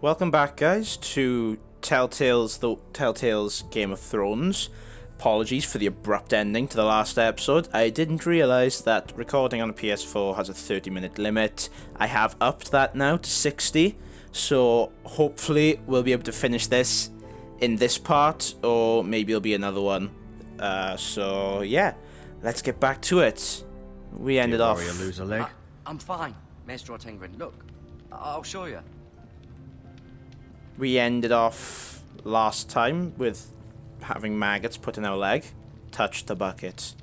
Welcome back, guys, to Telltale's Game of Thrones. Apologies for the abrupt ending to the last episode. I didn't realise that recording on a PS4 has a 30-minute limit. I have upped that now to 60, so hopefully we'll be able to finish this in this part, or maybe it'll be another one. So yeah, let's get back to it. We ended off... You lose a leg? I'm fine, Maestro Tengrin. Look, I'll show you. We ended off last time with having maggots put in our leg. Touch the bucket.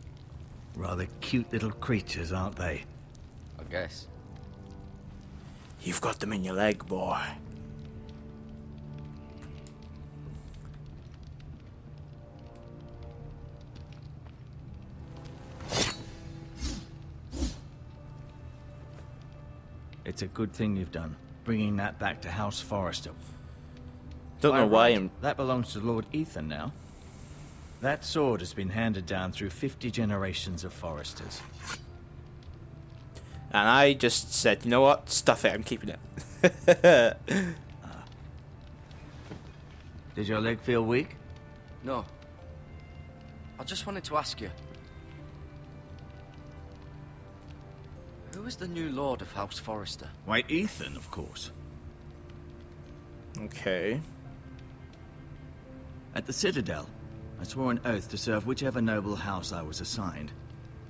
Rather cute little creatures, aren't they? I guess. You've got them in your leg, boy. It's a good thing you've done, bringing that back to House Forrester. Don't know why I'm... That belongs to Lord Ethan now. That sword has been handed down through 50 generations of Forresters. And I just said, you know what? Stuff it, I'm keeping it. Did your leg feel weak? No. I just wanted to ask you. Who is the new Lord of House Forrester? Why, Ethan, of course. Okay. At the Citadel, I swore an oath to serve whichever noble house I was assigned.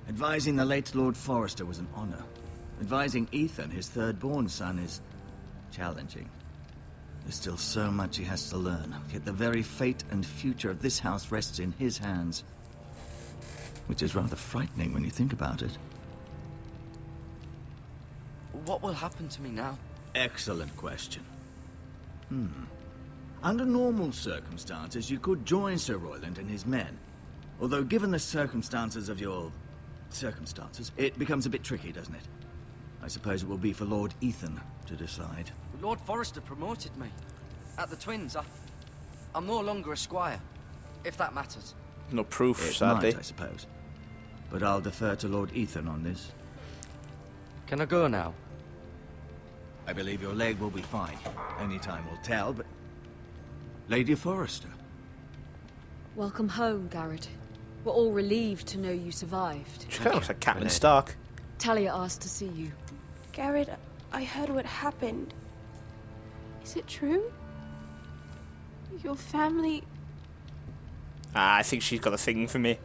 Advising the late Lord Forrester was an honor. Advising Ethan, his third-born son, is challenging. There's still so much he has to learn, yet the very fate and future of this house rests in his hands. Which is rather frightening when you think about it. What will happen to me now? Excellent question. Under normal circumstances, you could join Sir Royland and his men. Although, given the circumstances of your... circumstances, it becomes a bit tricky, doesn't it? I suppose it will be for Lord Ethan to decide. Lord Forrester promoted me. At the Twins, I'm no longer a squire, if that matters. No proof, It sadly. might, I suppose. But I'll defer to Lord Ethan on this. Can I go now? I believe your leg will be fine. Only time will tell, but... Lady Forrester. Welcome home, Garrett. We're all relieved to know you survived. She kind of looks like Catelyn Stark. Talia asked to see you. Garrett, I heard what happened. Is it true? Your family... I think she's got a thing for me.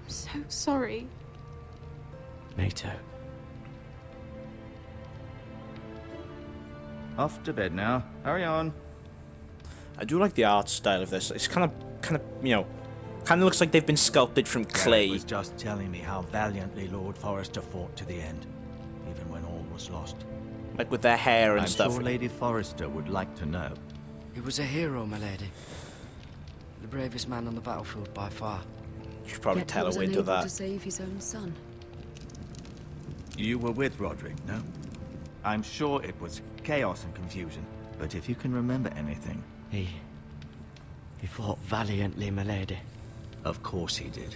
I'm so sorry. Me too. Off to bed now. Hurry on. I do like the art style of this. It's kind of, you know, kind of looks like they've been sculpted from clay. Garrett was just telling me how valiantly Lord Forrester fought to the end, even when all was lost. Like with their hair and I'm stuff. sure Lady Forrester would like to know. He was a hero, my lady. The bravest man on the battlefield by far. You should probably Yet tell he her was way to unable that. to save his own son. You were with Roderick, no? I'm sure it was chaos and confusion, but if you can remember anything... He fought valiantly, my lady. Of course he did.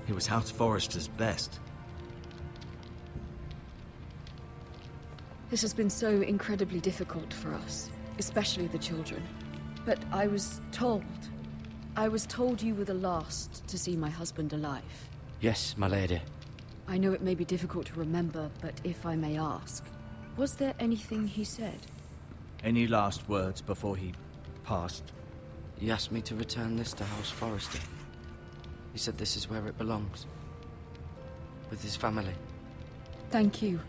He was House Forrester's best. This has been so incredibly difficult for us, especially the children. But I was told you were the last to see my husband alive. Yes, my lady. I know it may be difficult to remember, but if I may ask, was there anything he said? Any last words before he passed? He asked me to return this to House Forrester. He said this is where it belongs. With his family. Thank you,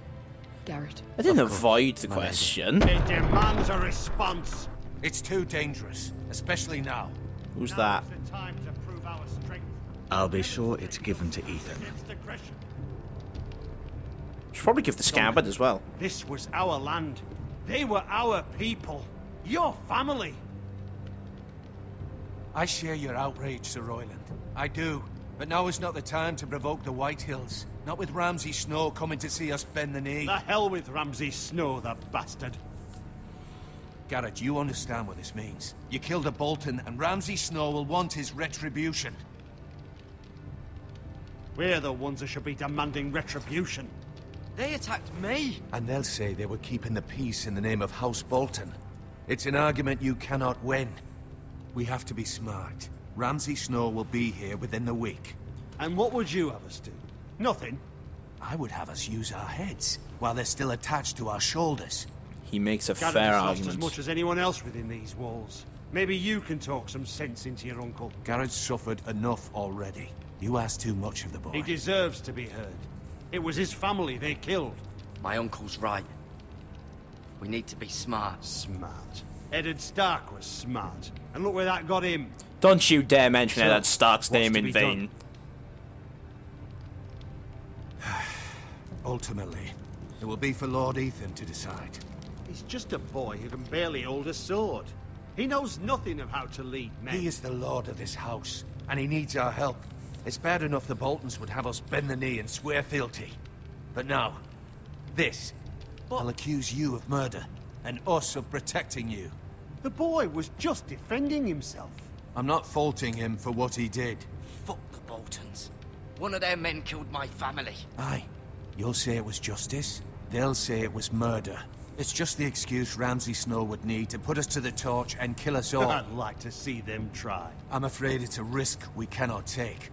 Garrett. I didn't Of course, avoid the my lady. question. It demands a response. It's too dangerous, especially now. Who's that? Now's the time to prove our strength I'll be sure it's given to Ethan. against aggression. Should probably give the scabbard as well. This was our land. They were our people. Your family. I share your outrage, Sir Royland. I do. But now is not the time to provoke the Whitehills. Not with Ramsay Snow coming to see us bend the knee. The hell with Ramsay Snow, the bastard. Garrett, you understand what this means. You killed a Bolton, and Ramsay Snow will want his retribution. We're the ones that should be demanding retribution. They attacked me! And they'll say they were keeping the peace in the name of House Bolton. It's an argument you cannot win. We have to be smart. Ramsay Snow will be here within the week. And what would you have us do? Nothing. I would have us use our heads, while they're still attached to our shoulders. He makes a Garrett fair has lost argument. as much as anyone else within these walls. Maybe you can talk some sense into your uncle. Garrett's suffered enough already. You ask too much of the boy. He deserves to be heard. It was his family they killed. My uncle's right. We need to be smart. Smart. Eddard Stark was smart. And look where that got him. Don't you dare mention So, Eddard Stark's what's name to in be vain. Ultimately, it will be for Lord Ethan to decide. He's just a boy who can barely hold a sword. He knows nothing of how to lead men. He is the lord of this house, and he needs our help. It's bad enough the Boltons would have us bend the knee and swear fealty. But now, this. I'll accuse you of murder, and us of protecting you. The boy was just defending himself. I'm not faulting him for what he did. Fuck the Boltons. One of their men killed my family. Aye. You'll say it was justice, they'll say it was murder. It's just the excuse Ramsay Snow would need to put us to the torch and kill us all. I'd like to see them try. I'm afraid it's a risk we cannot take,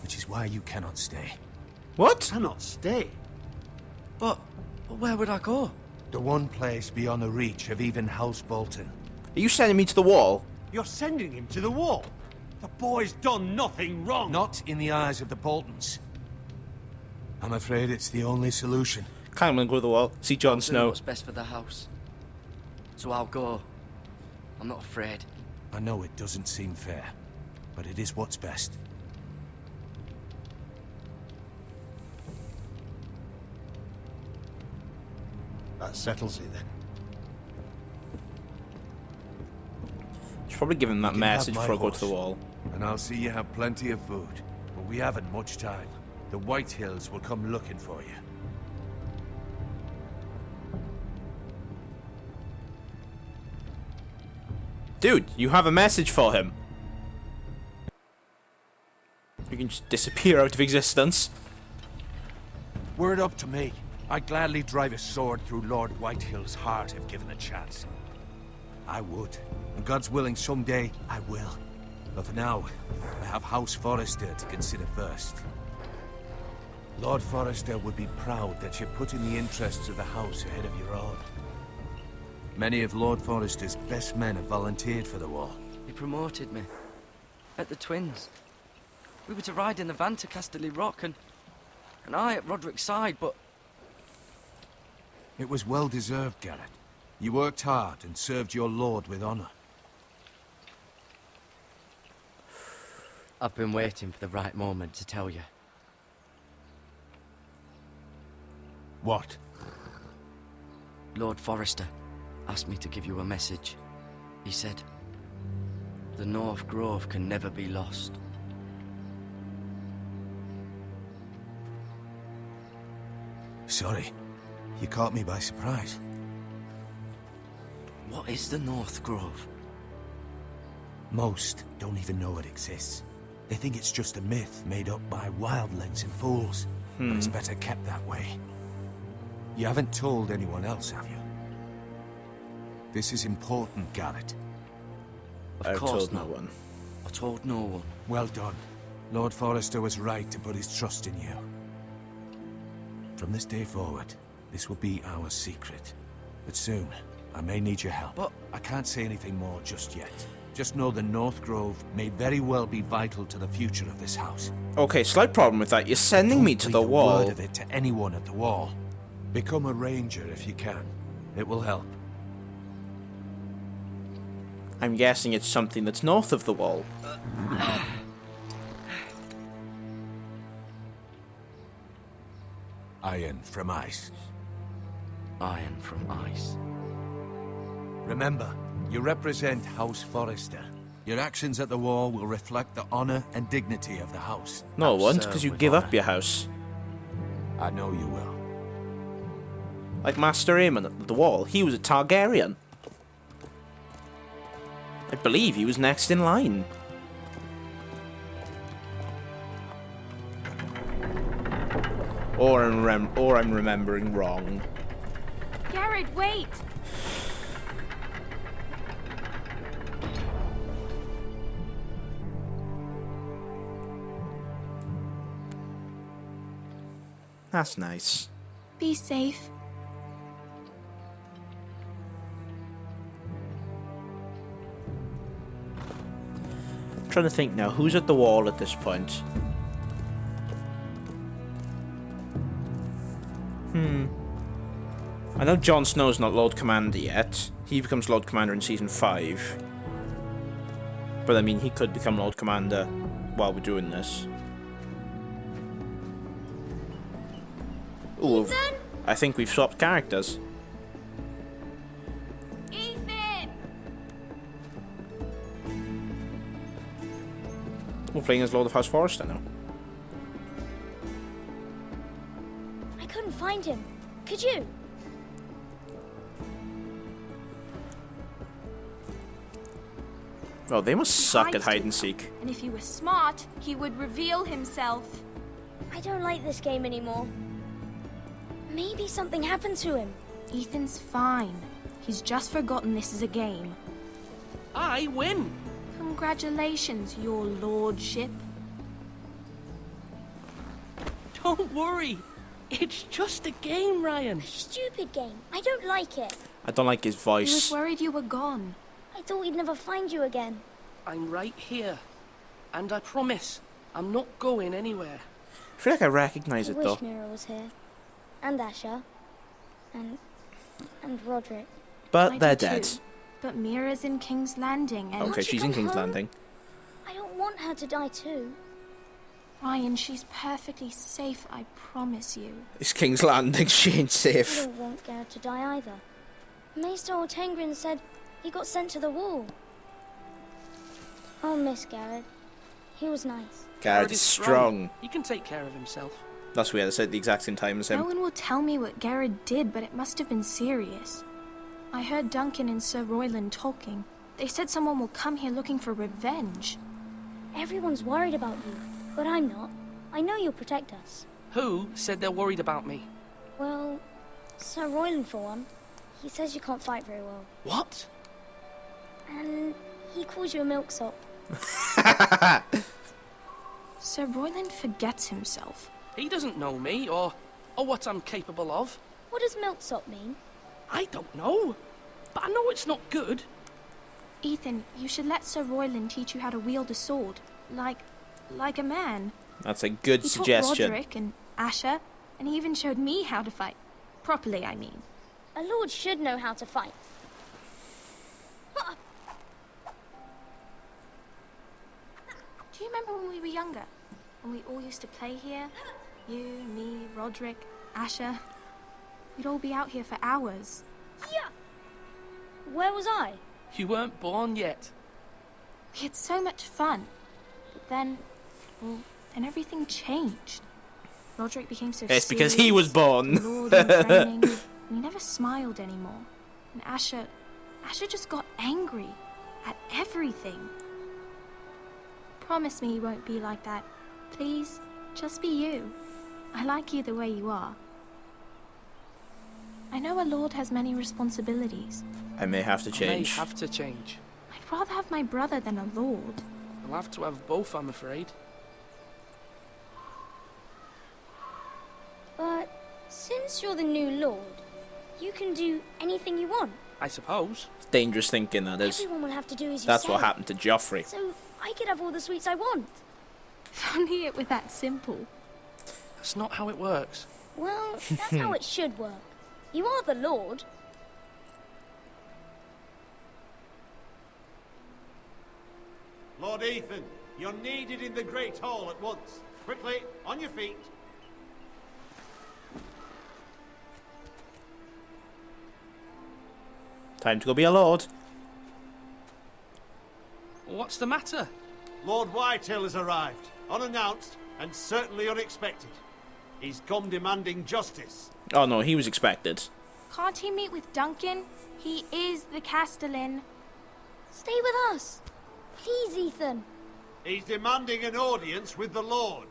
which is why you cannot stay. What? Cannot stay. But where would I go? The one place beyond the reach of even House Bolton. Are you sending me to the wall? You're sending him to the wall. The boy's done nothing wrong. Not in the eyes of the Boltons. I'm afraid it's the only solution. Can't go to the wall. See Jon Do Snow. what's best for the house. So I'll go. I'm not afraid. I know it doesn't seem fair, but it is what's best. That settles it then. Should probably give him that You can have message my before I go to the horse. wall. And I'll see you have plenty of food. But we haven't much time. The White Hills will come looking for you. Dude, you have a message for him. You can just disappear out of existence. Were it up to me, I'd gladly drive a sword through Lord Whitehill's heart if given a chance. I would. And God's willing, someday I will. But for now, I have House Forrester to consider first. Lord Forrester would be proud that you're putting the interests of the house ahead of your own. Many of Lord Forrester's best men have volunteered for the war. He promoted me. At the Twins. We were to ride in the van to Casterly Rock and I at Roderick's side, but It was well deserved, Garrett. You worked hard and served your lord with honor. I've been waiting for the right moment to tell you. What? Lord Forrester asked me to give you a message. He said, the North Grove can never be lost. Sorry. You caught me by surprise. What is the North Grove? Most don't even know it exists. They think it's just a myth made up by wildlings and fools. But it's better kept that way. You haven't told anyone else, have you? This is important, Garrett. Of I've course told not. no one. I told no one. Well done. Lord Forrester was right to put his trust in you. From this day forward, this will be our secret. But soon, I may need your help. But- I can't say anything more just yet. Just know the North Grove may very well be vital to the future of this house. Okay, slight problem with that. You're sending me to Don't the breathe a wall. word of it to anyone at the wall. Become a ranger if you can. It will help. I'm guessing it's something that's north of the wall. Iron from ice. Iron from ice. Remember, you represent House Forrester. Your actions at the wall will reflect the honor and dignity of the house. No, it won't, serve because you with give honor. up your house. I know you will. Like Master Aemon at the wall. He was a Targaryen. I believe he was next in line. Or I'm remembering wrong. Garrett, wait! That's nice. Be safe. I'm trying to think now, who's at the wall at this point? I know Jon Snow's not Lord Commander yet. He becomes Lord Commander in Season 5. But I mean, he could become Lord Commander while we're doing this. Ooh, Ethan? I think we've swapped characters. Ethan! We're playing as Lord of House Forrester now. I couldn't find him. Could you? Oh, they must suck at hide and seek. And if he was smart, he would reveal himself. I don't like this game anymore. Maybe something happened to him. Ethan's fine. He's just forgotten this is a game. I win! Congratulations, your lordship. Don't worry. It's just a game, Ryan. Stupid game. I don't like it. I don't like his He was voice. worried you were gone. I thought we'd never find you again. I'm right here. And I promise, I'm not going anywhere. I feel like I recognize I it wish though. Mira was here. And Asher. And Roderick. But I they're do dead. too. But Mira's in King's Landing and... Okay, she she's in come King's home? Landing. I don't want her to die too. Ryan, she's perfectly safe, I promise you. It's King's Landing, she ain't I safe. don't want Garrett to die either. Maester Ortengrin said he got sent to the wall. I'll miss Garrett. He was nice. Garrett is strong. He can take care of himself. That's weird, I said at the exact same time as No him. one will tell me what Garrett did, but it must have been serious. I heard Duncan and Sir Royland talking. They said someone will come here looking for revenge. Everyone's worried about you, but I'm not. I know you'll protect us. Who said they're worried about me? Well, Sir Royland for one. He says you can't fight very well. What? And he calls you a milksop. Sir Royland forgets himself. He doesn't know me or what I'm capable of. What does milksop mean? I don't know. But I know it's not good. Ethan, you should let Sir Royland teach you how to wield a sword. Like a man. That's a good He taught suggestion. Roderick and Asher, and he even showed me how to fight. Properly, I mean. A lord should know how to fight. Do you remember when we were younger? When we all used to play here? You, me, Roderick, Asher. We'd all be out here for hours. Yeah. Where was I? You weren't born yet. We had so much fun. But then everything changed. Roderick became so It's because he serious, was born. Lord in training, and he never smiled anymore. And Asher just got angry at everything. Promise me you won't be like that. Please, just be you. I like you the way you are. I know a lord has many responsibilities. I may have to I may change. have to change. I'd rather have my brother than a lord. I'll have to have both, I'm afraid. But since you're the new lord, you can do anything you want. I suppose. It's dangerous thinking, that is. Everyone will have to do as you That's say. what happened to Joffrey. So I could have all the sweets I want. If only it were that simple. That's not how it works. Well, that's how it should work. You are the lord. Lord Ethan, you're needed in the Great Hall at once. Quickly, on your feet. Time to go be a lord. What's the matter? Lord Whitehill has arrived, unannounced and certainly unexpected. He's come demanding justice. Oh no, he was expected. Can't he meet with Duncan? He is the Castellan. Stay with us. Please, Ethan. He's demanding an audience with the Lord.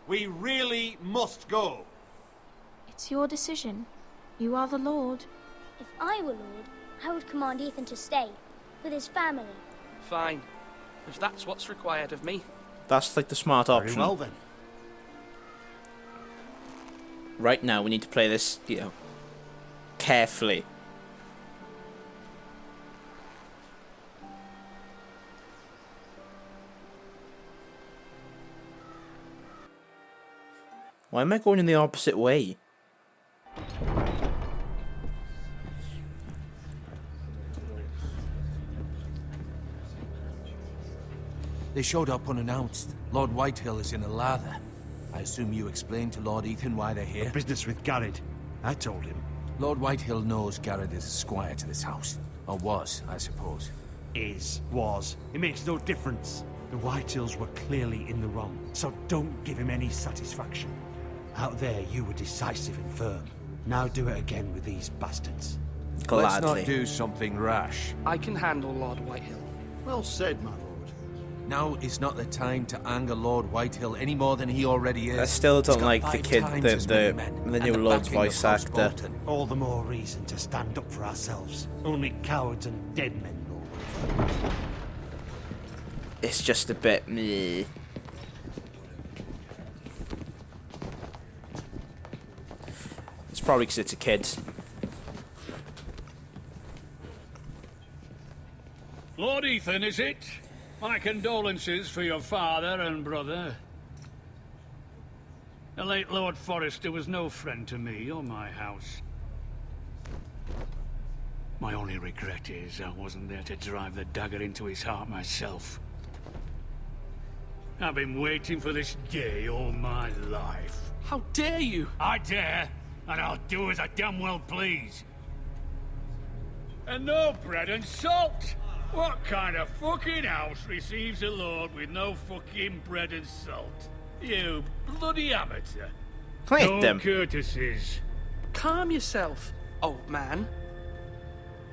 We really must go. It's your decision. You are the Lord. If I were Lord, I would command Ethan to stay with his family. Fine. If that's what's required of me. That's like the smart Very option. well then. Right now, we need to play this, carefully. Why am I going in the opposite way? They showed up unannounced. Lord Whitehill is in a lather. I assume you explained to Lord Ethan why they're here? Business with Garrett. I told him. Lord Whitehill knows Garrett is a squire to this house. Or was, I suppose. Was. It makes no difference. The Whitehills were clearly in the wrong, so don't give him any satisfaction. Out there, you were decisive and firm. Now do it again with these bastards. Gladly. Let's not do something rash. I can handle Lord Whitehill. Well said, my lord. Now is not the time to anger Lord Whitehill any more than he already is. I still don't He's got like the 5 kid, times as many men, the and new Lord's backing of voice House actor. Bolton. All the more reason to stand up for ourselves. Only cowards and dead men know. It's just a bit meh. It's probably because it's a kid. Lord Ethan, is it? My condolences for your father and brother. The late Lord Forrester was no friend to me or my house. My only regret is I wasn't there to drive the dagger into his heart myself. I've been waiting for this day all my life. How dare you? I dare, and I'll do as I damn well please. And no bread and salt! What kind of fucking house receives a lord with no fucking bread and salt? You bloody amateur. Hate No them. courtesies. Calm yourself, old man.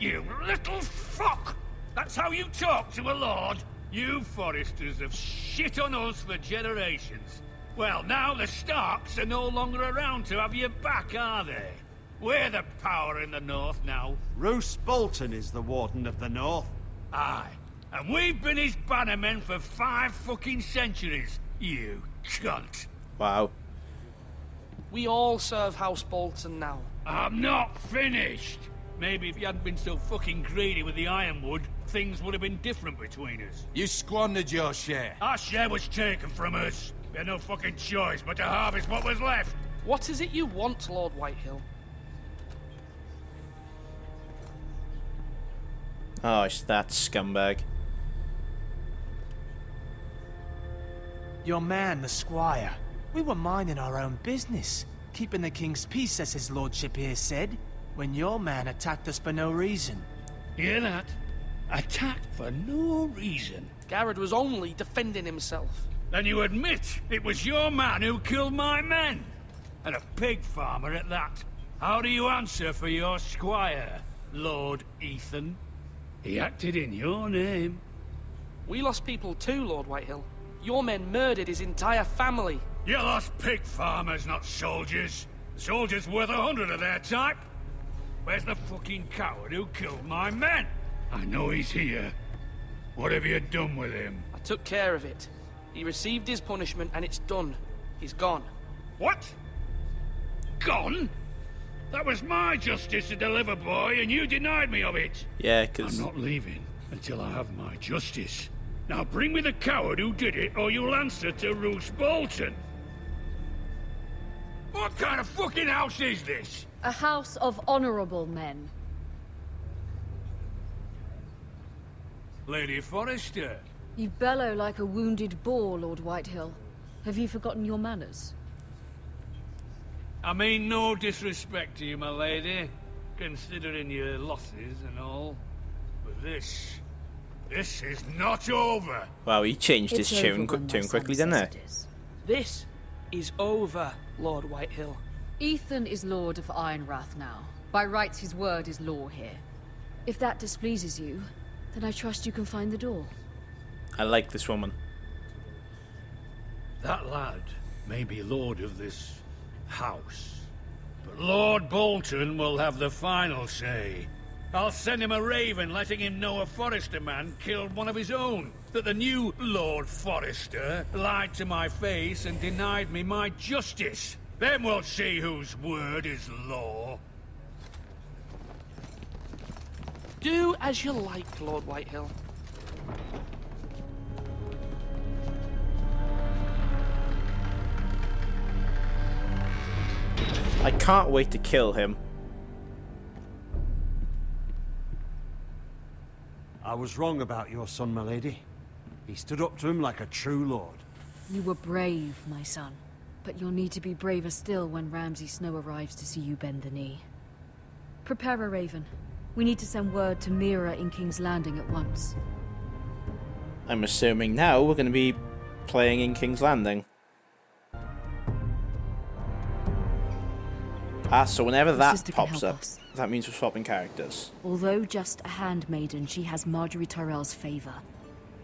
You little fuck! That's how you talk to a lord? You Forresters have shit on us for generations. Well, now the Starks are no longer around to have your back, are they? We're the power in the north now. Roose Bolton is the Warden of the North. Aye. And we've been his bannermen for 5 fucking centuries, you cunt. Wow. We all serve House Bolton now. I'm not finished. Maybe if you hadn't been so fucking greedy with the ironwood, things would have been different between us. You squandered your share. Our share was taken from us. We had no fucking choice but to harvest what was left. What is it you want, Lord Whitehill? Oh, it's that scumbag. Your man, the squire. We were minding our own business, keeping the king's peace, as his lordship here said, when your man attacked us for no reason. Hear that? Attacked for no reason. Garrett was only defending himself. Then you admit it was your man who killed my men. And a pig farmer at that. How do you answer for your squire, Lord Ethan? He acted in your name. We lost people too, Lord Whitehill. Your men murdered his entire family. You lost pig farmers, not soldiers. Soldiers worth 100 of their type. Where's the fucking coward who killed my men? I know he's here. What have you done with him? I took care of it. He received his punishment and it's done. He's gone. What? Gone? That was my justice to deliver, boy, and you denied me of it. Yeah, because... I'm not leaving until I have my justice. Now bring me the coward who did it, or you'll answer to Roose Bolton. What kind of fucking house is this? A house of honorable men. Lady Forrester. You bellow like a wounded boar, Lord Whitehill. Have you forgotten your manners? I mean no disrespect to you, my lady, considering your losses and all. But this is not over. Wow, he changed It's his tune over when my son quickly, didn't says he? it is. This is over, Lord Whitehill. Ethan is Lord of Ironrath now. By rights, his word is law here. If that displeases you, then I trust you can find the door. I like this woman. That lad may be lord of this house, But Lord Bolton will have the final say. I'll send him a raven letting him know a Forrester man killed one of his own. That the new Lord Forrester lied to my face and denied me my justice. Then we'll see whose word is law. Do as you like, Lord Whitehill. I can't wait to kill him. I was wrong about your son, my lady. He stood up to him like a true lord. You were brave, my son. But you'll need to be braver still when Ramsay Snow arrives to see you bend the knee. Prepare a raven. We need to send word to Mira in King's Landing at once. I'm assuming now we're going to be playing in King's Landing. Ah, so whenever that pops up, that means we're swapping characters. Although just a handmaiden, she has Marjorie Tyrell's favour.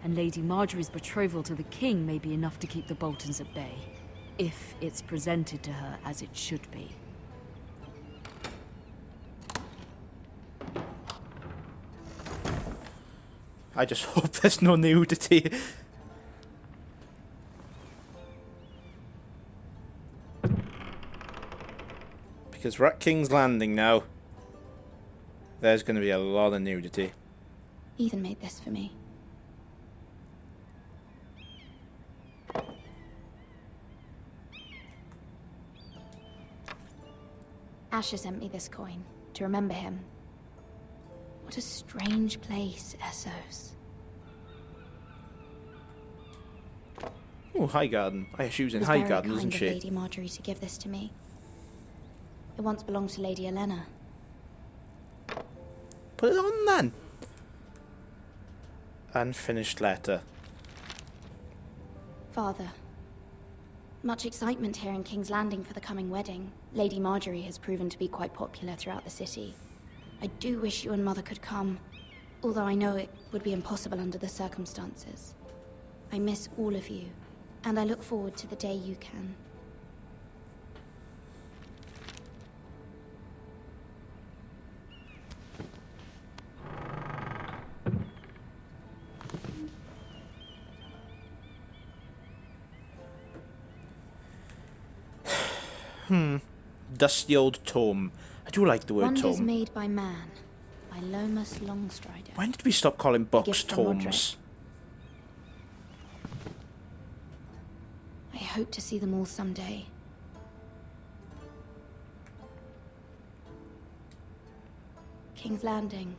And Lady Marjorie's betrothal to the king may be enough to keep the Boltons at bay. If it's presented to her as it should be. I just hope there's no nudity. Because we're at King's Landing now. There's going to be a lot of nudity. Ethan made this for me. Asher sent me this coin to remember him. What a strange place, Essos. Oh, Highgarden. She was in Highgarden, wasn't she? It was very kind of Lady Marjorie to give this to me. It once belonged to Lady Elena. Put it on then. Unfinished letter. Father. Much excitement here in King's Landing for the coming wedding. Lady Marjorie has proven to be quite popular throughout the city. I do wish you and Mother could come, although I know it would be impossible under the circumstances. I miss all of you, and I look forward to the day you can. Dusty old tome. I do like the word Wonders tome. made by man, by Lomas Longstrider. When did we stop calling books gift from tomes? I hope to see them all someday. King's Landing.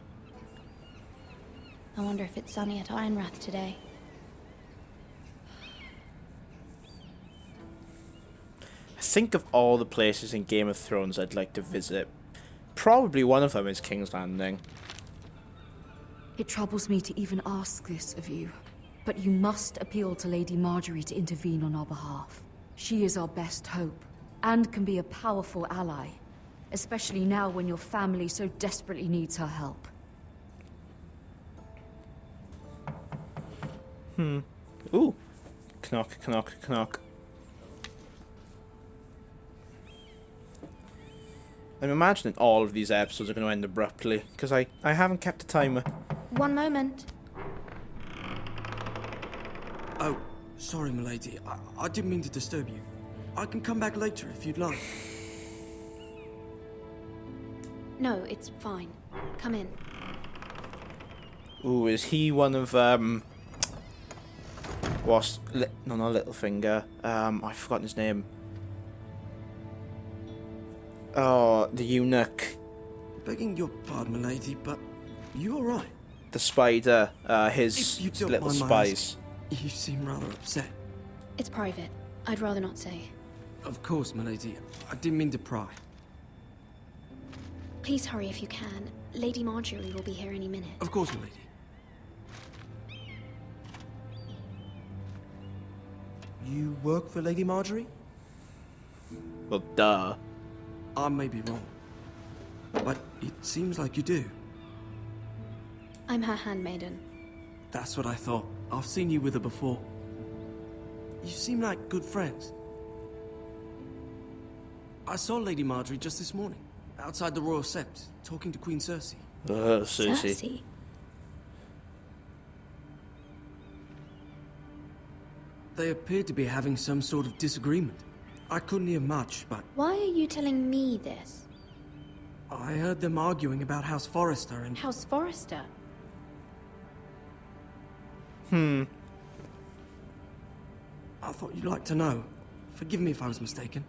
I wonder if it's sunny at Ironrath today. Think of all the places in Game of Thrones I'd like to visit. Probably one of them is King's Landing. It troubles me to even ask this of you, but you must appeal to Lady Marjorie to intervene on our behalf. She is our best hope, and can be a powerful ally, especially now when your family so desperately needs her help. Ooh. Knock, knock, knock. I'm imagining all of these episodes are going to end abruptly, because I haven't kept a timer. One moment. Oh, sorry, milady. I didn't mean to disturb you. I can come back later if you'd like. No, it's fine. Come in. Ooh, is he one of, no, not Littlefinger. I've forgotten his name. Oh, the eunuch. Begging your pardon, milady, but you all right? The spider, his don't little mind my spies. asking, you seem rather upset. It's private. I'd rather not say. Of course, milady. I didn't mean to pry. Please hurry if you can. Lady Marjorie will be here any minute. Of course, milady. You work for Lady Marjorie? Well, duh. I may be wrong, but it seems like you do. I'm her handmaiden. That's what I thought. I've seen you with her before. You seem like good friends. I saw Lady Marjorie just this morning, outside the Royal Sept, talking to Queen Cersei. Cersei. They appeared to be having some sort of disagreement. I couldn't hear much, but Why are you telling me this? I heard them arguing about House Forrester and... House Forrester? I thought you'd like to know. Forgive me if I was mistaken.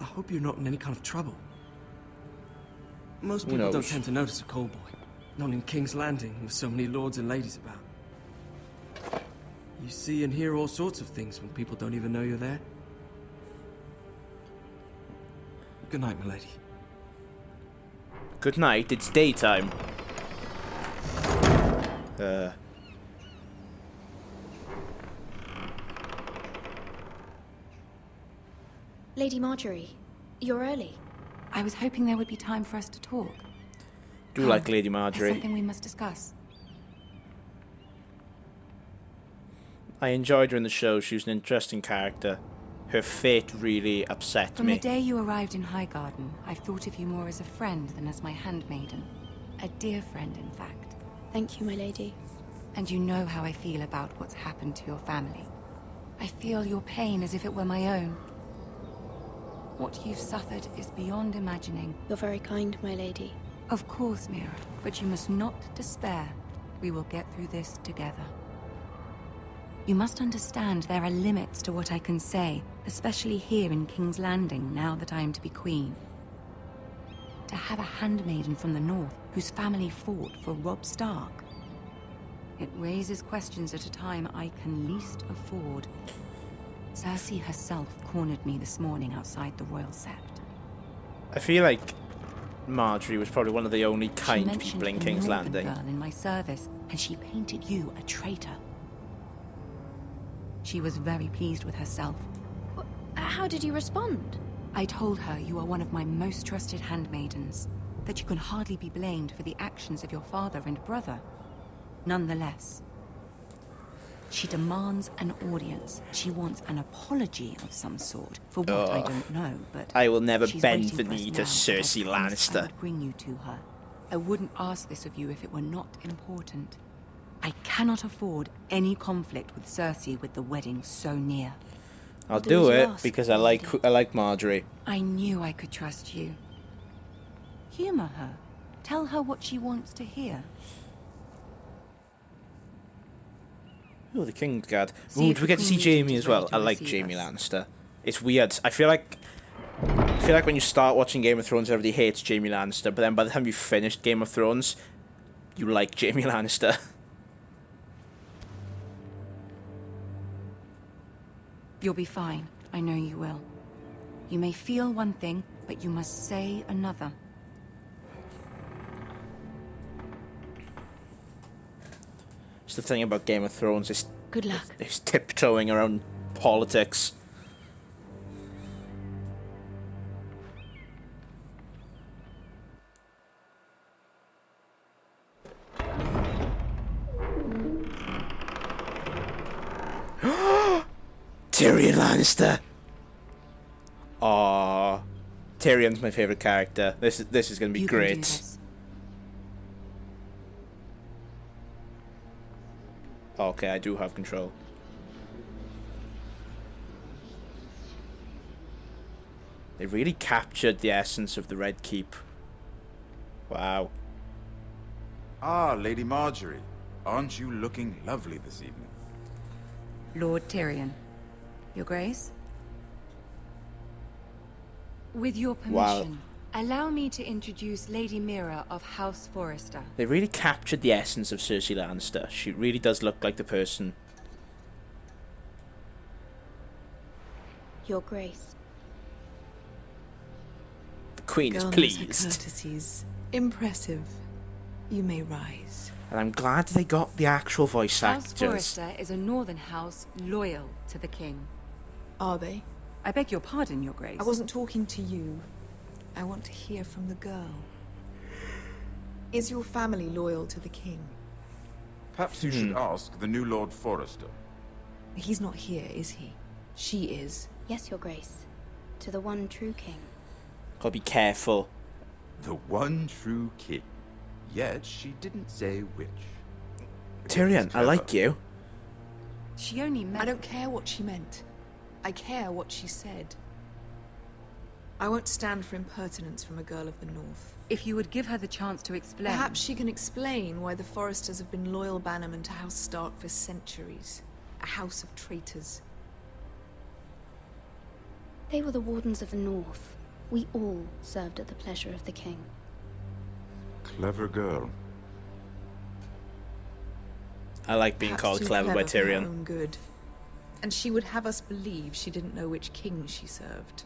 I hope you're not in any kind of trouble. Most people don't tend to notice a call boy. Not in King's Landing, with so many lords and ladies about. You see and hear all sorts of things when people don't even know you're there. Good night, milady. Good night, it's daytime. Lady Marjorie, you're early. I was hoping there would be time for us to talk. Do like Lady There's Marjorie. something we must discuss. I enjoyed her in the show. She was an interesting character. Her fate really upset From me. the day you arrived in Highgarden, I've thought of you more as a friend than as my handmaiden. A dear friend, in fact. Thank you, my lady. And you know how I feel about what's happened to your family. I feel your pain as if it were my own. What you've suffered is beyond imagining. You're very kind, my lady. Of course, Mira, but you must not despair. We will get through this together. You must understand there are limits to what I can say, especially here in King's Landing, now that I am to be queen. To have a handmaiden from the north whose family fought for Robb Stark. It raises questions at a time I can least afford. Cersei herself cornered me this morning outside the Royal Sept. I feel like Marjorie was probably one of the only kind She people in mentioned King's a Northern Landing. girl in my service, and she painted you a traitor. She was very pleased with herself. How did you respond? I told her you are one of my most trusted handmaidens, that you can hardly be blamed for the actions of your father and brother. Nonetheless, she demands an audience. She wants an apology of some sort for what I don't know, but I will never she's bend waiting the for us knee now, to and I Cersei promised I Lannister. would bring you to her. I wouldn't ask this of you if it were not important. I cannot afford any conflict with Cersei with the wedding so near. I'll do it because I like Marjorie. I knew I could trust you. Humor her. Tell her what she wants to hear. Oh, the Kingsguard. See Ooh, if do we the get to see Queen Regent Jaime is as well? ready I to like receive Jaime us. Lannister. It's weird. I feel like when you start watching Game of Thrones, everybody hates Jaime Lannister, but then by the time you finished Game of Thrones, you like Jaime Lannister. You'll be fine. I know you will. You may feel one thing, but you must say another. It's the thing about Game of Thrones. It's Good luck. It's tiptoeing around politics. Tyrion Lannister. Aww. Tyrion's my favorite character. This is gonna be You can do great. this. Okay, I do have control. They really captured the essence of the Red Keep. Wow. Ah, Lady Marjorie. Aren't you looking lovely this evening? Lord Tyrion. Your Grace? With your permission, allow me to introduce Lady Mira of House Forrester. They really captured the essence of Cersei Lannister. She really does look like the person. Your Grace. The Queen is Girl knows her pleased. courtesies. Impressive. You may rise. And I'm glad they got the actual voice House actors. Forrester is a northern house loyal to the king. Are they? I beg your pardon, Your Grace. I wasn't talking to you. I want to hear from the girl. Is your family loyal to the king? Perhaps you should ask the new Lord Forrester. He's not here, is he? She is. Yes, Your Grace. To the one true king. Gotta be careful. The one true king. Yet she didn't say which. Tyrion, I like you. She only meant... I don't care what she meant. I care what she said. I won't stand for impertinence from a girl of the North. If you would give her the chance to explain... Perhaps she can explain why the Forresters have been loyal bannermen to House Stark for centuries. A house of traitors. They were the Wardens of the North. We all served at the pleasure of the king. Clever girl. I like being Perhaps called too clever by for her Tyrion. own good. And she would have us believe she didn't know which king she served.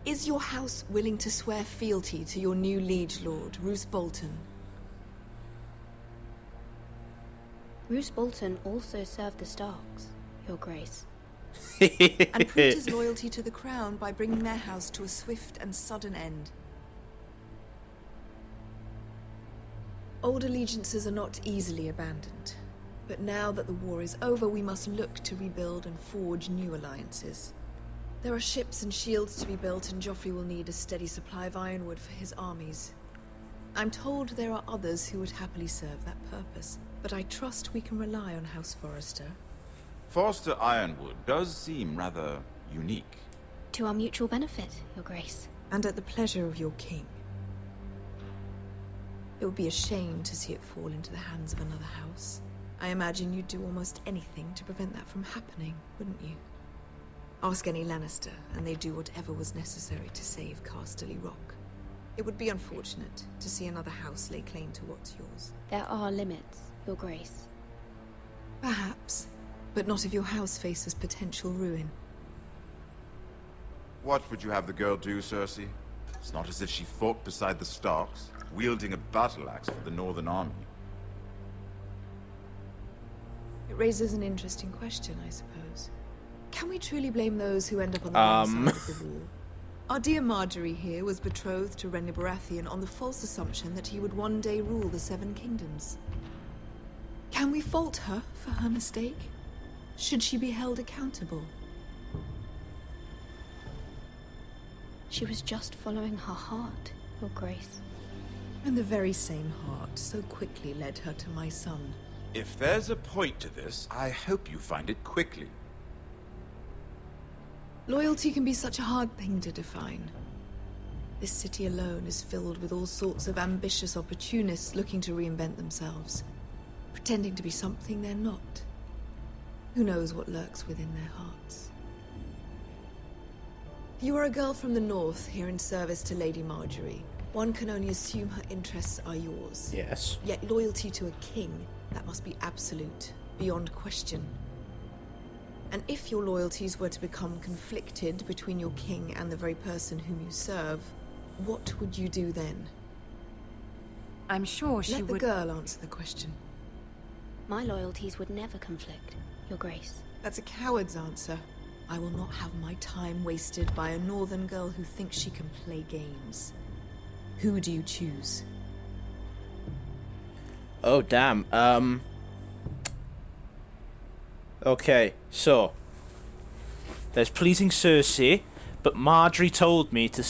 Is your house willing to swear fealty to your new liege lord, Roose Bolton? Roose Bolton also served the Starks, Your Grace. And proved his loyalty to the crown by bringing their house to a swift and sudden end. Old allegiances are not easily abandoned. But now that the war is over, we must look to rebuild and forge new alliances. There are ships and shields to be built, and Joffrey will need a steady supply of ironwood for his armies. I'm told there are others who would happily serve that purpose, but I trust we can rely on House Forrester. Forrester Ironwood does seem rather unique. To our mutual benefit, Your Grace. And at the pleasure of your king. It would be a shame to see it fall into the hands of another house. I imagine you'd do almost anything to prevent that from happening, wouldn't you? Ask any Lannister, and they'd do whatever was necessary to save Casterly Rock. It would be unfortunate to see another house lay claim to what's yours. There are limits, Your Grace. Perhaps, but not if your house faces potential ruin. What would you have the girl do, Cersei? It's not as if she fought beside the Starks, wielding a battle axe for the Northern Army. It raises an interesting question, I suppose. Can we truly blame those who end up on the wrong side of the wall? Our dear Marjorie here was betrothed to Renly Baratheon on the false assumption that he would one day rule the Seven Kingdoms. Can we fault her for her mistake? Should she be held accountable? She was just following her heart, Your Grace. And the very same heart so quickly led her to my son. If there's a point to this, I hope you find it quickly. Loyalty can be such a hard thing to define. This city alone is filled with all sorts of ambitious opportunists looking to reinvent themselves, pretending to be something they're not. Who knows what lurks within their hearts? You are a girl from the north here in service to Lady Marjorie. One can only assume her interests are yours. Yes. Yet loyalty to a king, that must be absolute, beyond question. And if your loyalties were to become conflicted between your king and the very person whom you serve, what would you do then? I'm sure she would... would... Let the girl answer the question. My loyalties would never conflict, Your Grace. That's a coward's answer. I will not have my time wasted by a northern girl who thinks she can play games. Who do you choose? Oh, damn. Okay, so there's pleasing Cersei, but Marjorie told me to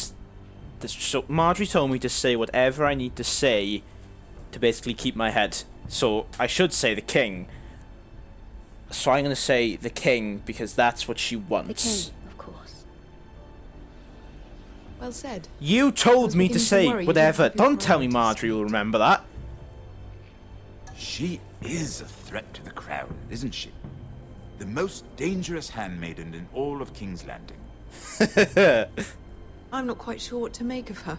say whatever I need to say to basically keep my head. So I should say the king. So I'm gonna say the king because that's what she wants. The king, of course. Well said. You told me to say whatever. Don't tell me Marjorie will remember that. She is a threat to the crown, isn't she? The most dangerous handmaiden in all of King's Landing. I'm not quite sure what to make of her.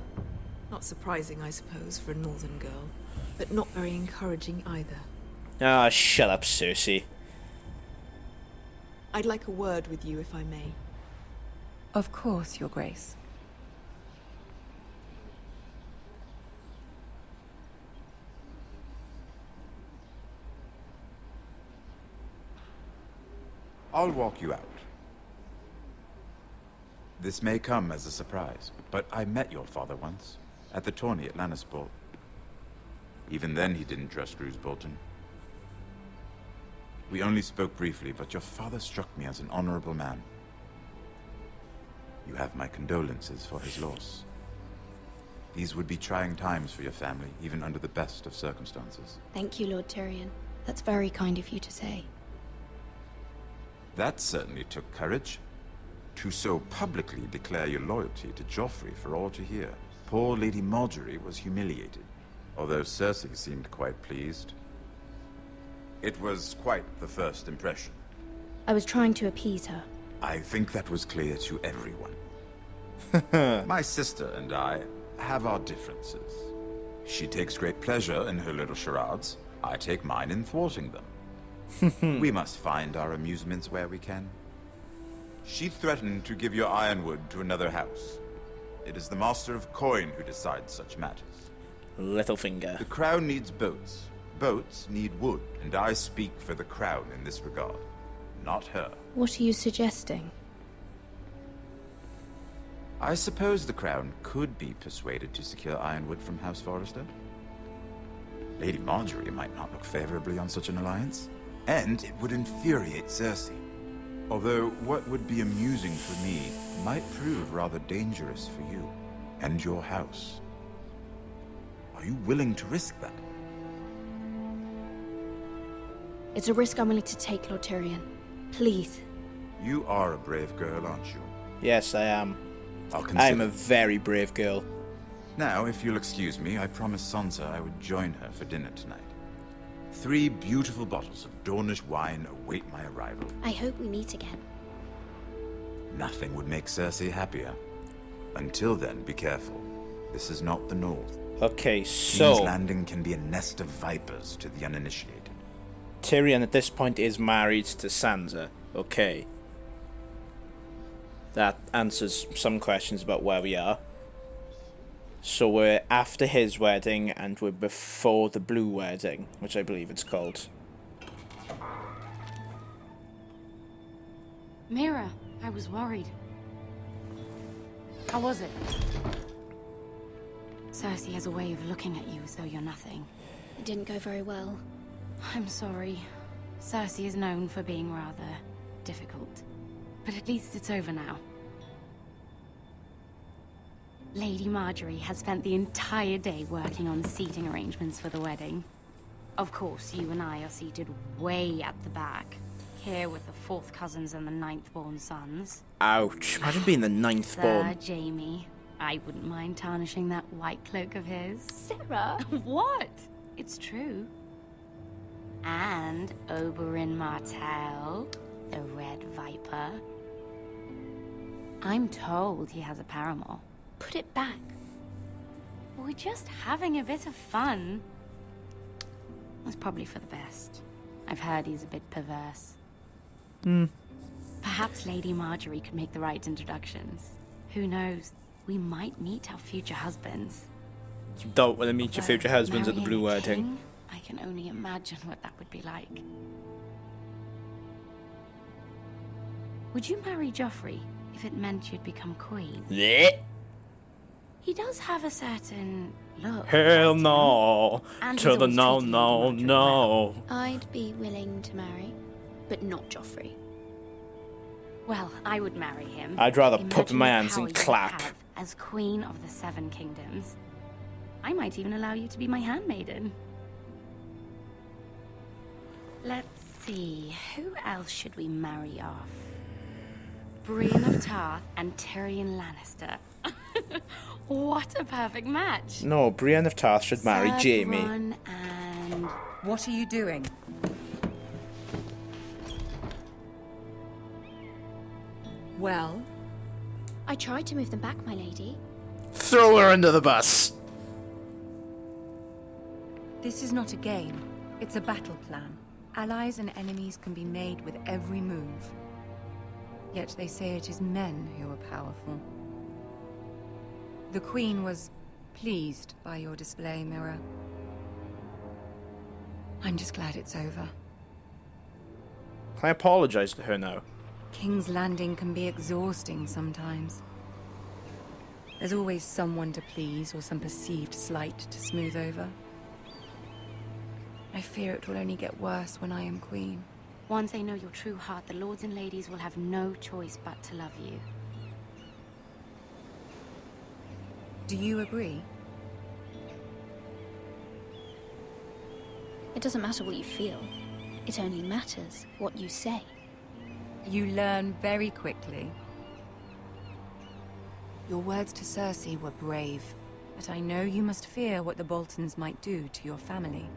Not surprising, I suppose, for a northern girl, but not very encouraging either. Ah, shut up, Cersei. I'd like a word with you, if I may. Of course, Your Grace. I'll walk you out. This may come as a surprise, but I met your father once, at the tourney at Lannisport. Even then he didn't trust Roose Bolton. We only spoke briefly, but your father struck me as an honorable man. You have my condolences for his loss. These would be trying times for your family, even under the best of circumstances. Thank you, Lord Tyrion. That's very kind of you to say. That certainly took courage. To so publicly declare your loyalty to Joffrey for all to hear. Poor Lady Margaery was humiliated, although Cersei seemed quite pleased. It was quite the first impression. I was trying to appease her. I think that was clear to everyone. My sister and I have our differences. She takes great pleasure in her little charades. I take mine in thwarting them. We must find our amusements where we can. She threatened to give your ironwood to another house. It is the Master of Coin who decides such matters. Littlefinger. The crown needs boats. Boats need wood, and I speak for the crown in this regard. Not her. What are you suggesting? I suppose the crown could be persuaded to secure ironwood from House Forrester. Lady Margaery might not look favorably on such an alliance, and it would infuriate Cersei. Although what would be amusing for me might prove rather dangerous for you and your house. Are you willing to risk that? It's a risk I'm willing to take, Lord Tyrion. Please. You are a brave girl, aren't you? Yes, I am. I'll consider. I'm a very brave girl. Now, if you'll excuse me, I promised Sansa I would join her for dinner tonight. 3 beautiful bottles of Dornish wine await my arrival. I hope we meet again. Nothing would make Cersei happier. Until then, be careful. This is not the North. Okay, so... King's Landing can be a nest of vipers to the uninitiated. Tyrion at this point is married to Sansa. Okay. That answers some questions about where we are. So we're after his wedding and we're before the Blue Wedding, which I believe it's called. Mira, I was worried. How was it? Cersei has a way of looking at you as though you're nothing. It didn't go very well. I'm sorry. Cersei is known for being rather difficult. But at least it's over now. Lady Margaery has spent the entire day working on seating arrangements for the wedding. Of course, you and I are seated way at the back. Here with the 4th cousins and the 9th-born sons. Ouch. Imagine being the 9th-born. Sir Jaime. I wouldn't mind tarnishing that white cloak of his. Sarah! What? It's true. And Oberyn Martell, the Red Viper. I'm told he has a paramour. Put it back. We're just having a bit of fun. That's probably for the best. I've heard he's a bit perverse. Perhaps Lady Margaery could make the right introductions. Who knows? We might meet our future husbands. You don't want to meet your future husbands at the Blue Wedding. I can only imagine what that would be like. Would you marry Joffrey if it meant you'd become queen? Yeah. He does have a certain look. Hell no. And To he's the always no, treated no, Lady Margaery no. I'd be willing to marry, but not Joffrey. Well, I would marry him. I'd rather Imagine put my the hands power and you clap. have as Queen of the 7 Kingdoms. I might even allow you to be my handmaiden. Let's see, who else should we marry off? Brienne of Tarth and Tyrion Lannister. What a perfect match. No, Brienne of Tarth should marry Sir Jaime. Bronn and... What are you doing? Well? I tried to move them back, my lady. Throw her under the bus. This is not a game. It's a battle plan. Allies and enemies can be made with every move. Yet they say it is men who are powerful. The Queen was pleased by your display, Mira. I'm just glad it's over. Can I apologize to her now? King's Landing can be exhausting sometimes. There's always someone to please or some perceived slight to smooth over. I fear it will only get worse when I am queen. Once they know your true heart, the lords and ladies will have no choice but to love you. Do you agree? It doesn't matter what you feel. It only matters what you say. You learn very quickly. Your words to Cersei were brave, but I know you must fear what the Boltons might do to your family.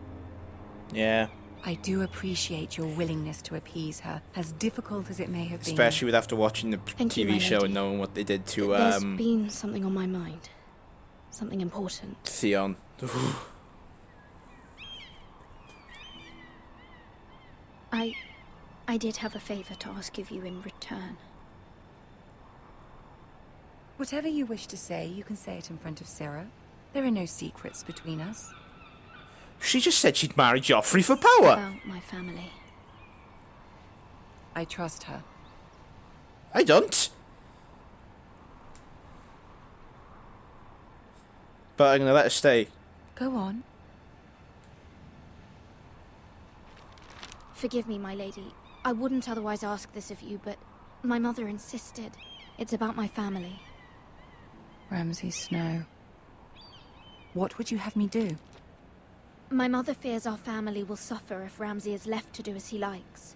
Yeah. I do appreciate your willingness to appease her, as difficult as it may have been. Especially with after watching the Thank you, TV my show lady. and knowing what they did to There's been something on my mind. Something important. Theon. I did have a favor to ask of you in return. Whatever you wish to say, you can say it in front of Sarah. There are no secrets between us. She just said she'd marry Joffrey for power. About my family. I trust her. I don't. But I'm gonna let her stay. Go on. Forgive me, my lady. I wouldn't otherwise ask this of you, but my mother insisted. It's about my family. Ramsay Snow. What would you have me do? My mother fears our family will suffer if Ramsay is left to do as he likes.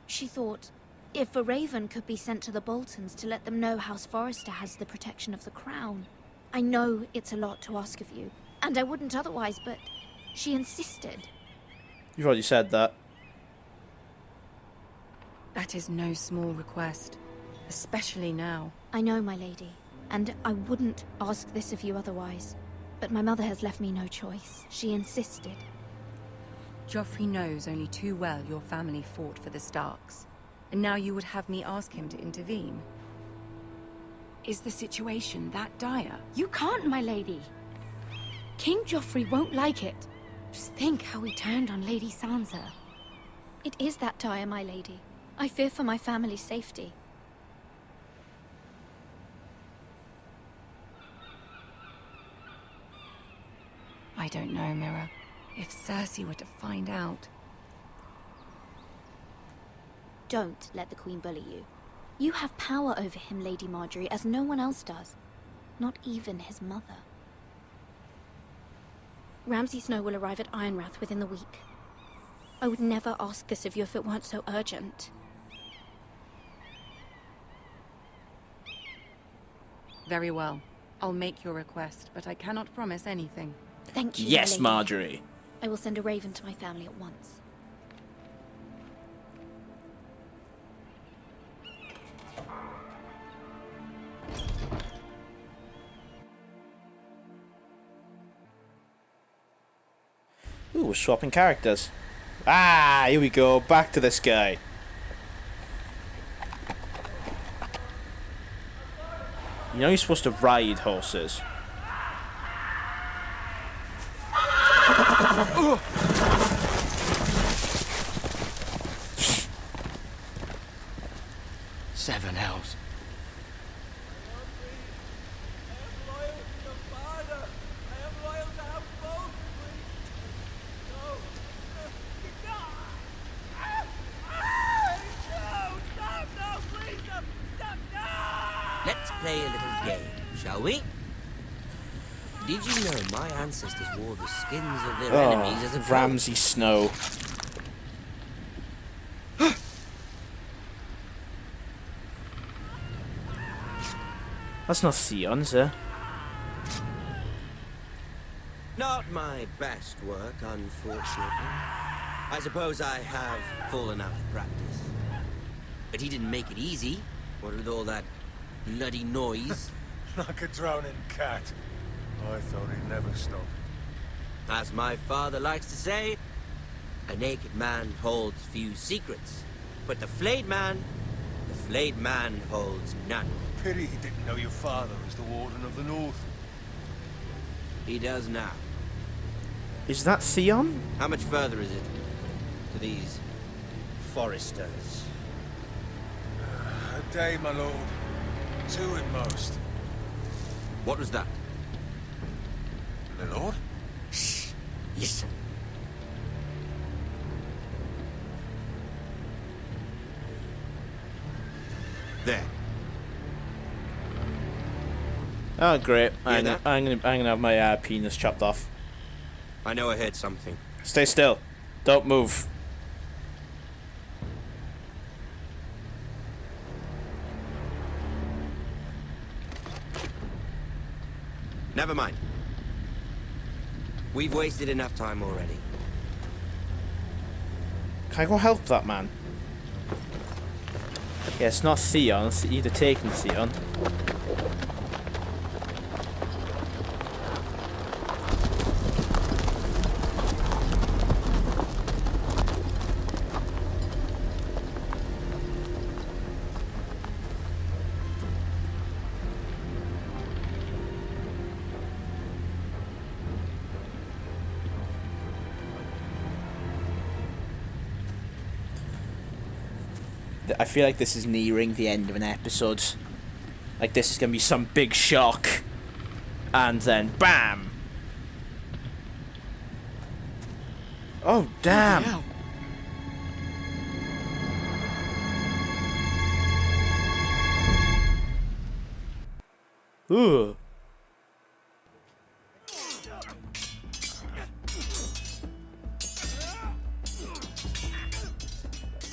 She thought, if a raven could be sent to the Boltons to let them know House Forrester has the protection of the crown. I know it's a lot to ask of you, and I wouldn't otherwise, but she insisted. You've already said that. That is no small request, especially now. I know, my lady, and I wouldn't ask this of you otherwise. But my mother has left me no choice. She insisted. Joffrey knows only too well your family fought for the Starks, and now you would have me ask him to intervene. Is the situation that dire? You can't, my lady. King Joffrey won't like it. Just think how he turned on Lady Sansa. It is that dire, my lady. I fear for my family's safety. I don't know, Mira. If Cersei were to find out... Don't let the Queen bully you. You have power over him, Lady Marjorie, as no one else does. Not even his mother. Ramsay Snow will arrive at Ironrath within the week. I would never ask this of you if it weren't so urgent. Very well. I'll make your request, but I cannot promise anything. Thank you, Yes, my lady. Marjorie. I will send a raven to my family at once. Ooh, we're swapping characters. Ah, here we go. Back to this guy. You know you're supposed to ride horses. Seven hells. Let's play a little game, shall we? Did you know my ancestors wore the skins of their enemies as a coat? Ramsay Snow. That's not Theon, is it? Not my best work, unfortunately. I suppose I have fallen out of practice. But he didn't make it easy, what with all that bloody noise. Like a drowning cat. I thought he'd never stop. As my father likes to say, a naked man holds few secrets. But the flayed man holds none. Pity he didn't know your father was the Warden of the North. He does now. Is that Theon? How much further is it to these Foresters? A day, my lord. 2 at most. What was that? My lord? Shh. Listen. There. Oh, great. I'm gonna have my penis chopped off. I know I heard something. Stay still. Don't move. Never mind. We've wasted enough time already. Can I go help that man? Yeah, it's not Theon. It's either taking Theon. I feel like this is nearing the end of an episode. Like this is gonna be some big shock, and then BAM! Oh damn! Yeah. Ooh.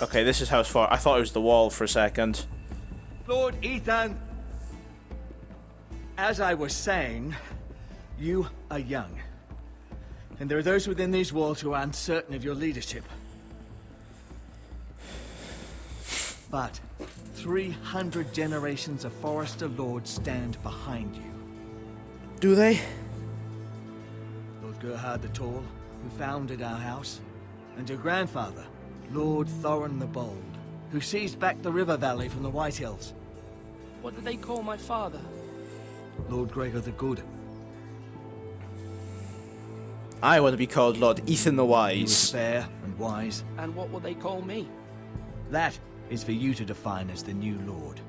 Okay, this is how far. I thought it was the wall for a second. Lord Ethan, as I was saying, you are young. And there are those within these walls who are uncertain of your leadership. But 300 generations of Forrester Lords stand behind you. Do they? Lord Gerhard the Tall, who founded our house, and your grandfather, Lord Thorin the Bold, who seized back the river valley from the White Hills. What did they call my father? Lord Gregor the Good. I want to be called Lord Ethan the He was Wise. fair and wise. And what will they call me? That is for you to define as the new Lord.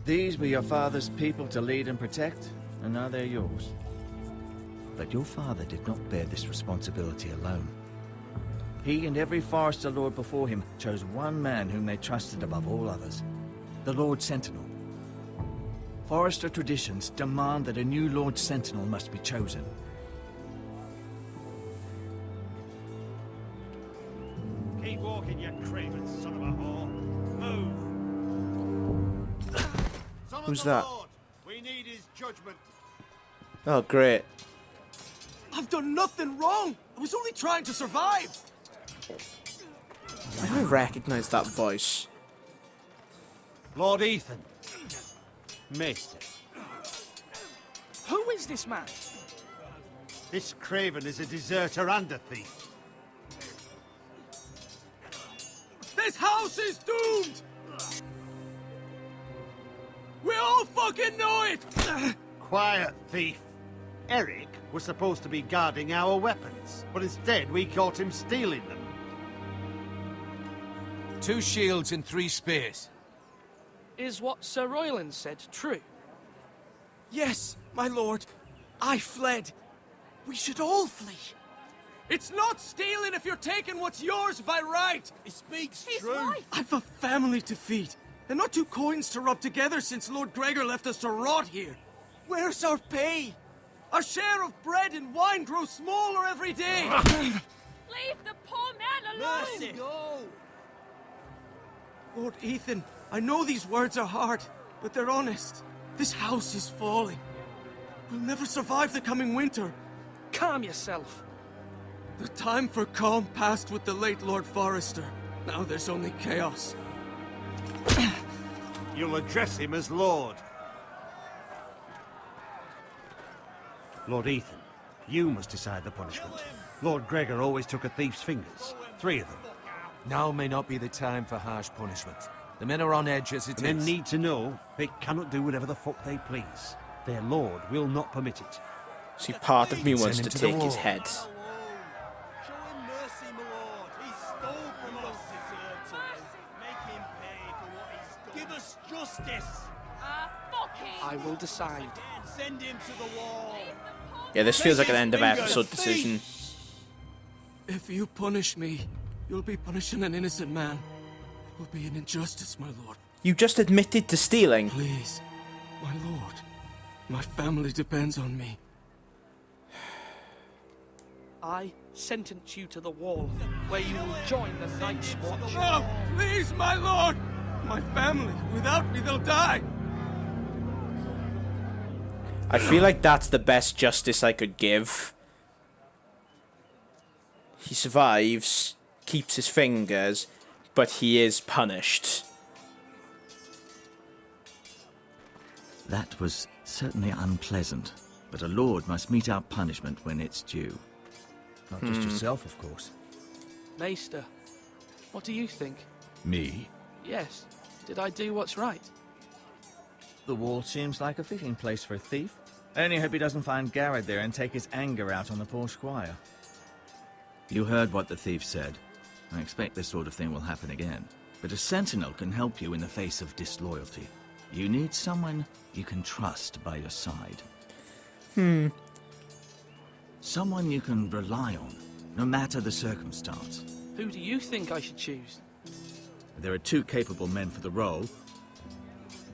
These were your father's people to lead and protect, and now they're yours. But your father did not bear this responsibility alone. He and every Forrester Lord before him chose one man whom they trusted above all others, the Lord Sentinel. Forrester traditions demand that a new Lord Sentinel must be chosen. Keep walking, you craven son of a whore. Move. Who's that? Lord, we need his judgment. Oh, great. I've done nothing wrong. I was only trying to survive. Why do I recognize that voice? Lord Ethan. Maester. Who is this man? This craven is a deserter and a thief. This house is doomed. We all fucking know it. Quiet, thief. Eric was supposed to be guarding our weapons, but instead we caught him stealing them. 2 shields and 3 spears. Is what Sir Royland said true? Yes, my lord. I fled. We should all flee. It's not stealing if you're taking what's yours by right. He speaks true. I've a family to feed, and not 2 coins to rub together since Lord Gregor left us to rot here. Where's our pay? Our share of bread and wine grows smaller every day. Leave the poor man alone! Mercy. No. Lord Ethan, I know these words are hard, but they're honest. This house is falling. We'll never survive the coming winter. Calm yourself. The time for calm passed with the late Lord Forrester. Now there's only chaos. You'll address him as Lord. Lord Ethan, you must decide the punishment. Lord Gregor always took a thief's fingers. 3 of them. Now may not be the time for harsh punishment. The men are on edge as it is. Men need to know they cannot do whatever the fuck they please. Their lord will not permit it. See, part of me wants Send to him to the take his wall. head. Give us justice. Fuck him! I will decide. Send him to the wall. Yeah, this feels like an end of episode decision. If you punish me, you'll be punishing an innocent man. It will be an injustice, my lord. You just admitted to stealing. Please, my lord. My family depends on me. I sentence you to the wall, where you will join the Night's Watch. No! Please, my lord! My family, without me, they'll die! I feel like that's the best justice I could give. He survives, keeps his fingers, but he is punished. That was certainly unpleasant, but a lord must mete out punishment when it's due. Not just yourself, of course. Maester, what do you think? Me? Yes. Did I do what's right? The wall seems like a fitting place for a thief. I only hope he doesn't find Garrett there and take his anger out on the poor squire. You heard what the thief said. I expect this sort of thing will happen again. But a sentinel can help you in the face of disloyalty. You need someone you can trust by your side. Someone you can rely on, no matter the circumstance. Who do you think I should choose? There are two capable men for the role.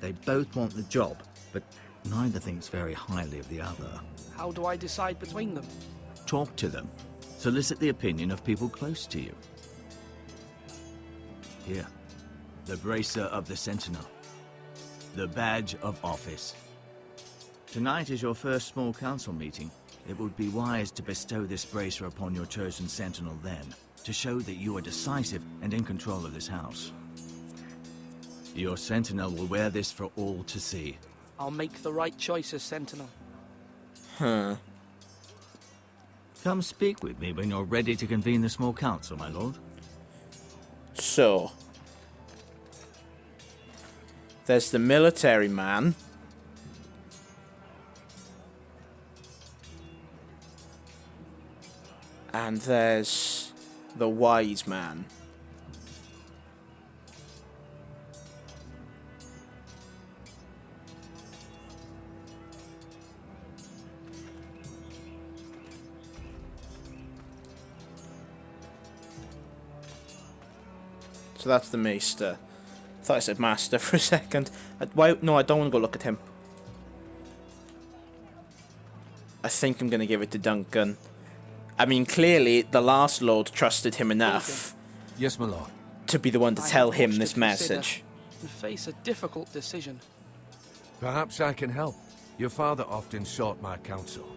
They both want the job, but neither thinks very highly of the other. How do I decide between them? Talk to them. Solicit the opinion of people close to you. Here, the bracer of the Sentinel. The badge of office. Tonight is your first small council meeting. It would be wise to bestow this bracer upon your chosen Sentinel then, to show that you are decisive and in control of this house. Your Sentinel will wear this for all to see. I'll make the right choice as Sentinel. Huh. Come speak with me when you're ready to convene the small council, my lord. So, there's the military man. And there's the wise man. So that's the Maester. I thought I said Master for a second. Why? No, I don't want to go look at him. I think I'm going to give it to Duncan. I mean, clearly, the last Lord trusted him enough. Yes, my lord. To be the one to tell him this message. And face a difficult decision. Perhaps I can help. Your father often sought my counsel.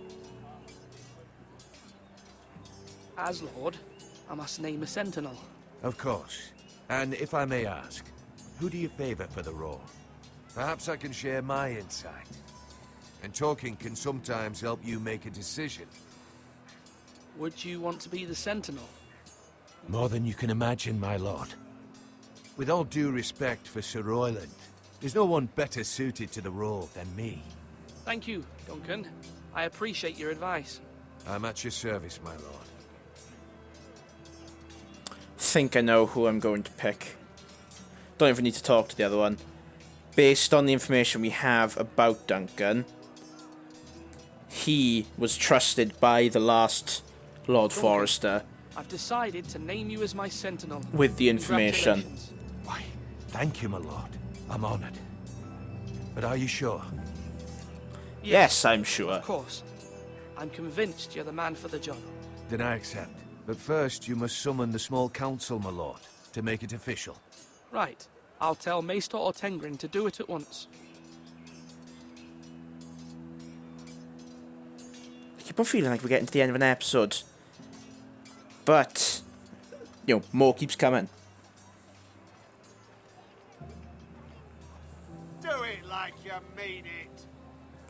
As Lord, I must name a Sentinel. Of course. And if I may ask, who do you favor for the role? Perhaps I can share my insight. And talking can sometimes help you make a decision. Would you want to be the Sentinel? More than you can imagine, my lord. With all due respect for Sir Royland, there's no one better suited to the role than me. Thank you, Duncan. I appreciate your advice. I'm at your service, my lord. Think I know who I'm going to pick. Don't even need to talk to the other one. Based on the information we have about Duncan, he was trusted by the last Lord Duncan, Forrester. I've decided to name you as my Sentinel. With the information. Congratulations. Why, thank you, my lord. I'm honored. But are you sure? Yes, I'm sure. Of course. I'm convinced you're the man for the job. Then I accept. But first, you must summon the small council, my lord, to make it official. Right. I'll tell Maester Ortengrin to do it at once. I keep on feeling like we're getting to the end of an episode. But, you know, more keeps coming. Do it like you mean it.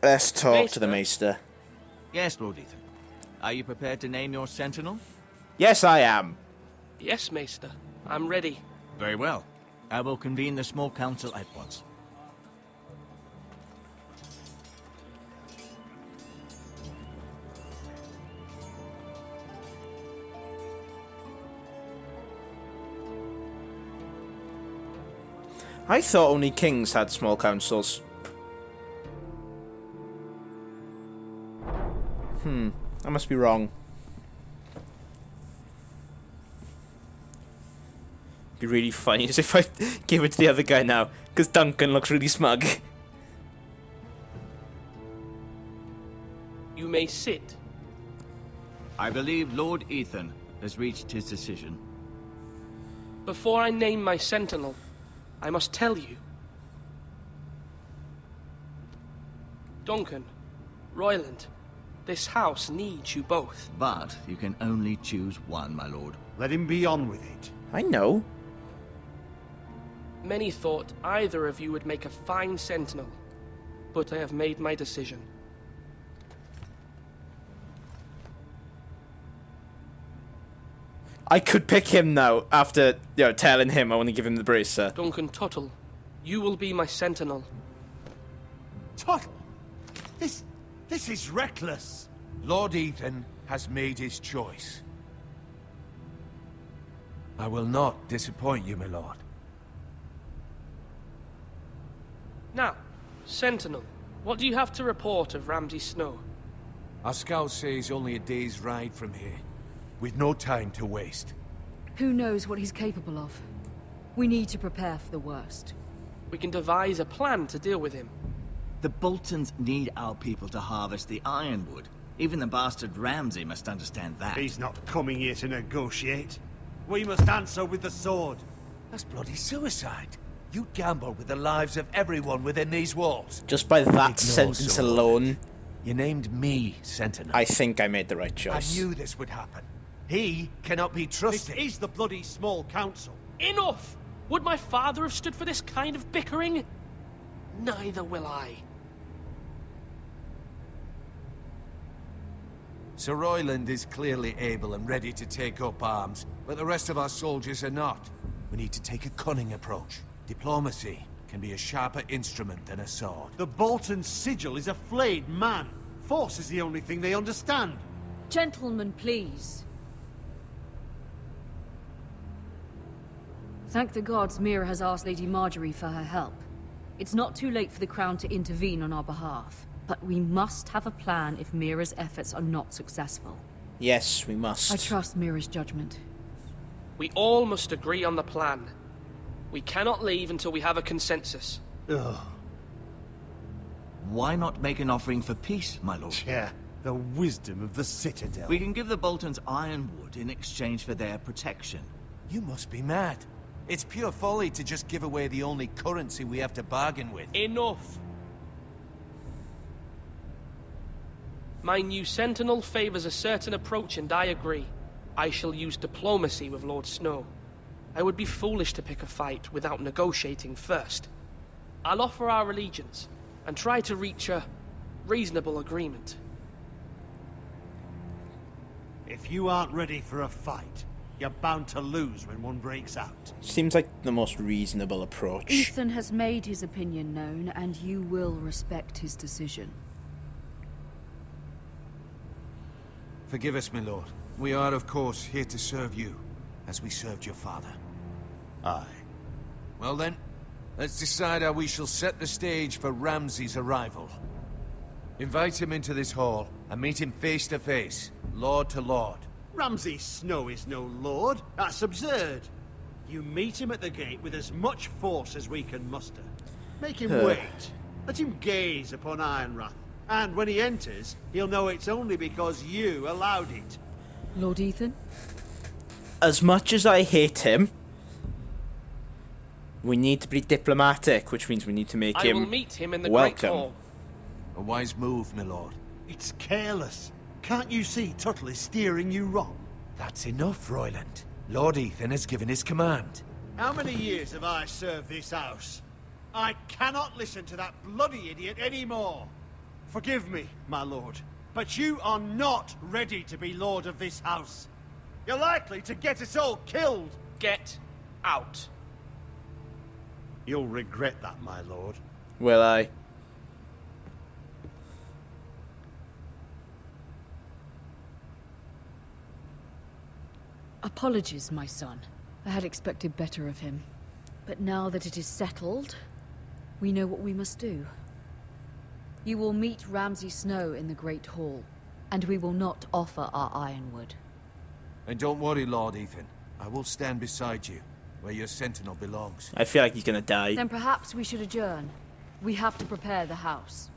Let's talk to the Maester. Yes, Lord Ethan. Are you prepared to name your Sentinel? Yes, I am. Yes, Maester. I'm ready. Very well. I will convene the small council at once. I thought only kings had small councils. I must be wrong. Be really funny as if I give it to the other guy now, because Duncan looks really smug. may sit. I believe Lord Ethan has reached his decision. Before I name my sentinel, I must tell you. Duncan, Royland, this house needs you both. But you can only choose one, my lord. Let him be on with it. I know. Many thought either of you would make a fine sentinel, but I have made my decision. I could pick him now after, telling him I want to give him the bracer. Duncan Tuttle, you will be my sentinel. Tuttle? This is reckless. Lord Ethan has made his choice. I will not disappoint you, my lord. Now, sentinel, what do you have to report of Ramsay Snow? Our scouts say he's only a day's ride from here, with no time to waste. Who knows what he's capable of? We need to prepare for the worst. We can devise a plan to deal with him. The Boltons need our people to harvest the ironwood. Even the bastard Ramsay must understand that. He's not coming here to negotiate. We must answer with the sword. That's bloody suicide. You gamble with the lives of everyone within these walls. Just by that sentence alone, you named me sentinel. I think I made the right choice. I knew this would happen. He cannot be trusted. This is the bloody small council. Enough! Would my father have stood for this kind of bickering? Neither will I. Sir Royland is clearly able and ready to take up arms, but the rest of our soldiers are not. We need to take a cunning approach. Diplomacy can be a sharper instrument than a sword. The Bolton sigil is a flayed man. Force is the only thing they understand. Gentlemen, please. Thank the gods Mira has asked Lady Marjorie for her help. It's not too late for the Crown to intervene on our behalf. But we must have a plan if Mira's efforts are not successful. Yes, we must. I trust Mira's judgment. We all must agree on the plan. We cannot leave until we have a consensus. Ugh. Why not make an offering for peace, my lord? Yeah, the wisdom of the Citadel. We can give the Boltons ironwood in exchange for their protection. You must be mad. It's pure folly to just give away the only currency we have to bargain with. Enough! My new sentinel favors a certain approach, and I agree. I shall use diplomacy with Lord Snow. I would be foolish to pick a fight without negotiating first. I'll offer our allegiance, and try to reach a reasonable agreement. If you aren't ready for a fight, you're bound to lose when one breaks out. Seems like the most reasonable approach. Ethan has made his opinion known, and you will respect his decision. Forgive us, my lord. We are, of course, here to serve you, as we served your father. Aye. Well then, let's decide how we shall set the stage for Ramsay's arrival. Invite him into this hall, and meet him face to face, lord to lord. Ramsay Snow is no lord. That's absurd. You meet him at the gate with as much force as we can muster. Make him wait. Let him gaze upon Ironrath. And when he enters, he'll know it's only because you allowed it. Lord Ethan? As much as I hate him, we need to be diplomatic, which means we need to make him I will meet him in the welcome. Great Hall. A wise move, my lord. It's careless. Can't you see Tuttle is steering you wrong? That's enough, Royland. Lord Ethan has given his command. How many years have I served this house? I cannot listen to that bloody idiot anymore. Forgive me, my lord, but you are not ready to be lord of this house. You're likely to get us all killed. Get out. You'll regret that, my lord. Will I? Apologies, my son. I had expected better of him. But now that it is settled, we know what we must do. You will meet Ramsay Snow in the Great Hall, and we will not offer our ironwood. And don't worry, Lord Ethan. I will stand beside you, where your sentinel belongs. I feel like he's gonna die. Then perhaps we should adjourn. We have to prepare the house.